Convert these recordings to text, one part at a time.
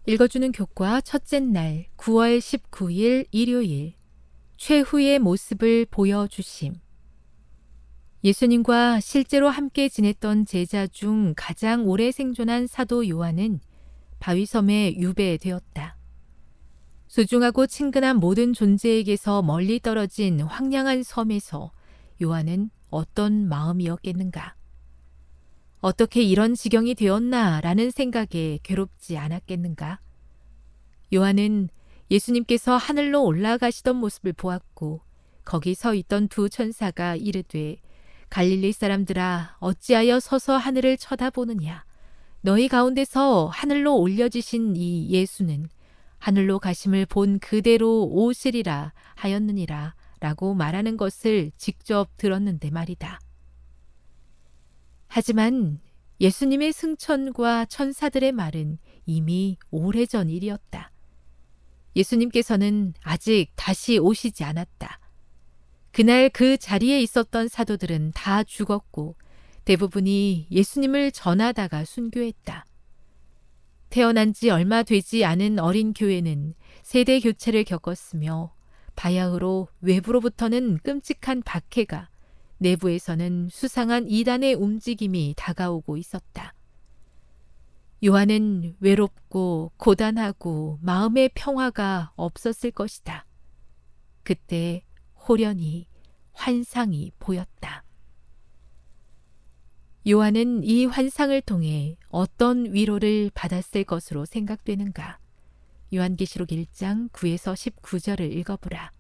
읽어주는 교과 첫째 날 9월 19일 일요일 최후의 모습을 보여주심. 예수님과 실제로 함께 지냈던 제자 중 가장 오래 생존한 사도 요한은 바위섬에 유배되었다. 소중하고 친근한 모든 존재에게서 멀리 떨어진 황량한 섬에서 요한은 어떤 마음이었겠는가? 어떻게 이런 지경이 되었나라는 생각에 괴롭지 않았겠는가? 요한은 예수님께서 하늘로 올라가시던 모습을 보았고 거기 서 있던 두 천사가 이르되 갈릴리 사람들아 어찌하여 서서 하늘을 쳐다보느냐? 너희 가운데서 하늘로 올려지신 이 예수는 하늘로 가심을 본 그대로 오시리라 하였느니라 라고 말하는 것을 직접 들었는데 말이다. 하지만 예수님의 승천과 천사들의 말은 이미 오래전 일이었다. 예수님께서는 아직 다시 오시지 않았다. 그날 그 자리에 있었던 사도들은 다 죽었고 대부분이 예수님을 전하다가 순교했다. 태어난 지 얼마 되지 않은 어린 교회는 세대 교체를 겪었으며 바야흐로 외부로부터는 끔찍한 박해가, 내부에서는 수상한 이단의 움직임이 다가오고 있었다. 요한은 외롭고 고단하고 마음의 평화가 없었을 것이다. 그때 호련히 환상이 보였다. 요한은 이 환상을 통해 어떤 위로를 받았을 것으로 생각되는가? 요한계시록 1장 9에서 19절을 읽어보라.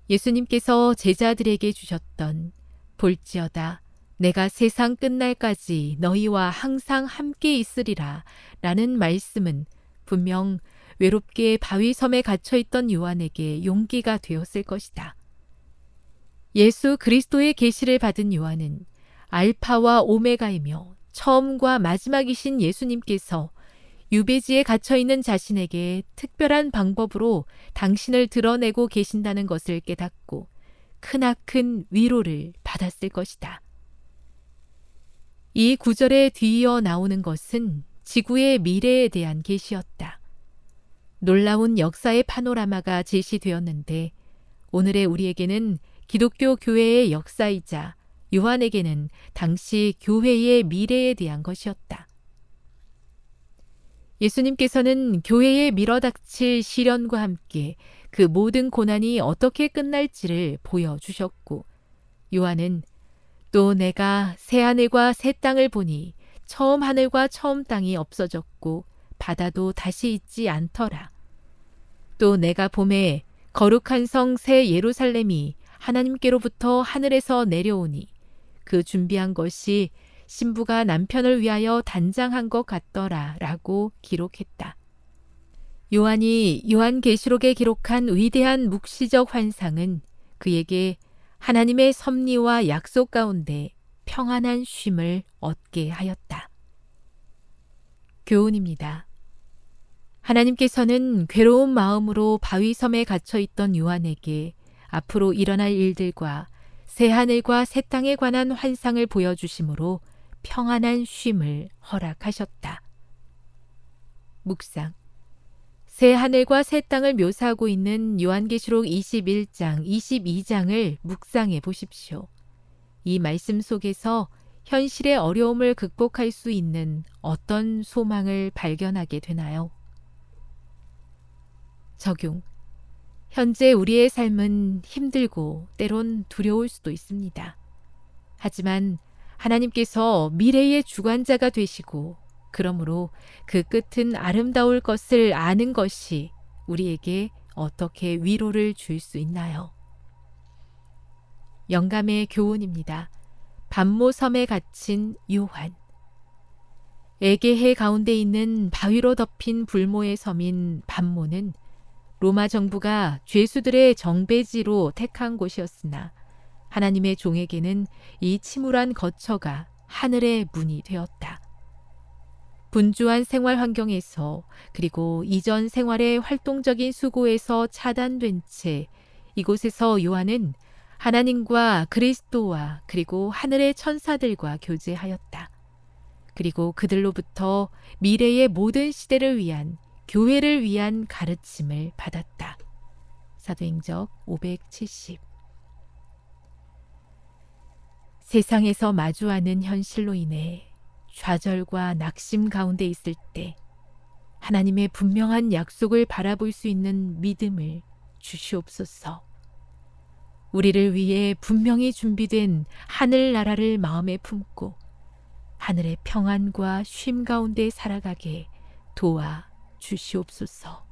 예수님께서 제자들에게 주셨던 볼지어다 내가 세상 끝날까지 너희와 항상 함께 있으리라 라는 말씀은 분명 외롭게 바위섬에 갇혀있던 요한에게 용기가 되었을 것이다. 예수 그리스도의 계시를 받은 요한은 알파와 오메가이며 처음과 마지막이신 예수님께서 유배지에 갇혀있는 자신에게 특별한 방법으로 당신을 드러내고 계신다는 것을 깨닫고 크나큰 위로를 받았을 것이다. 이 구절에 뒤이어 나오는 것은 지구의 미래에 대한 계시였다. 놀라운 역사의 파노라마가 제시되었는데 오늘의 우리에게는 기독교 교회의 역사이자 요한에게는 당시 교회의 미래에 대한 것이었다. 예수님께서는 교회에 밀어닥칠 시련과 함께 그 모든 고난이 어떻게 끝날지를 보여주셨고 요한은 또 내가 새 하늘과 새 땅을 보니 처음 하늘과 처음 땅이 없어졌고 바다도 다시 있지 않더라. 또 내가 보매 거룩한 성 새 예루살렘이 하나님께로부터 하늘에서 내려오니 그 준비한 것이 신부가 남편을 위하여 단장한 것 같더라 라고 기록했다. 요한이 요한계시록에 기록한 위대한 묵시적 환상은 그에게 하나님의 섭리와 약속 가운데 평안한 쉼을 얻게 하였다. 교훈입니다. 하나님께서는 괴로운 마음으로 바위섬에 갇혀있던 요한에게 앞으로 일어날 일들과 새 하늘과 새 땅에 관한 환상을 보여주심으로 평안한 쉼을 허락하셨다. 묵상. 새 하늘과 새 땅을 묘사하고 있는 요한계시록 21장, 22장을 묵상해 보십시오. 이 말씀 속에서 현실의 어려움을 극복할 수 있는 어떤 소망을 발견하게 되나요? 적용. 현재 우리의 삶은 힘들고 때론 두려울 수도 있습니다. 하지만 하나님께서 미래의 주관자가 되시고 그러므로 그 끝은 아름다울 것을 아는 것이 우리에게 어떻게 위로를 줄 수 있나요? 영감의 교훈입니다. 밤모섬에 갇힌 요한. 에게해 가운데 있는 바위로 덮인 불모의 섬인 밤모는 로마 정부가 죄수들의 정배지로 택한 곳이었으나 하나님의 종에게는 이 침울한 거처가 하늘의 문이 되었다. 분주한 생활 환경에서 그리고 이전 생활의 활동적인 수고에서 차단된 채 이곳에서 요한은 하나님과 그리스도와 그리고 하늘의 천사들과 교제하였다. 그리고 그들로부터 미래의 모든 시대를 위한 교회를 위한 가르침을 받았다. 사도행적 570. 세상에서 마주하는 현실로 인해 좌절과 낙심 가운데 있을 때 하나님의 분명한 약속을 바라볼 수 있는 믿음을 주시옵소서. 우리를 위해 분명히 준비된 하늘나라를 마음에 품고 하늘의 평안과 쉼 가운데 살아가게 도와 주시옵소서.